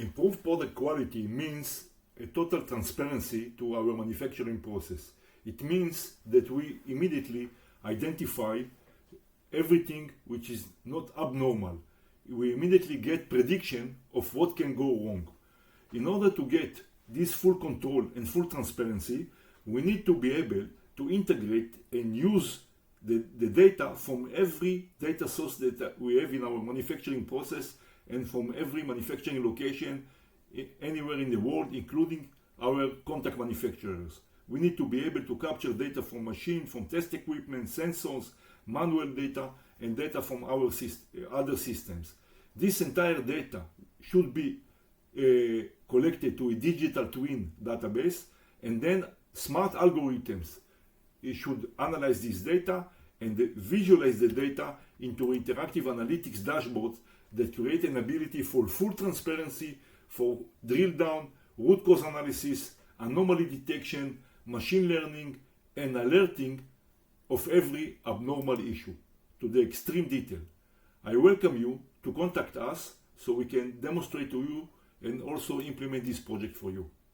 Improved product quality means a total transparency to our manufacturing process. It means that we immediately identify everything which is not abnormal. We immediately get prediction of what can go wrong. In order to get this full control and full transparency, we need to be able to integrate and use the data from every data source that we have in our manufacturing process and from every manufacturing location anywhere in the world, including our contract manufacturers. We need to be able to capture data from machine, from test equipment, sensors, manual data, and data from our other systems. This entire data should be collected to a digital twin database, and then smart algorithms should analyze this data and visualize the data into interactive analytics dashboards that create an ability for full transparency, for drill down, root cause analysis, anomaly detection, machine learning, and alerting of every abnormal issue to the extreme detail. I welcome you to contact us so we can demonstrate to you and also implement this project for you.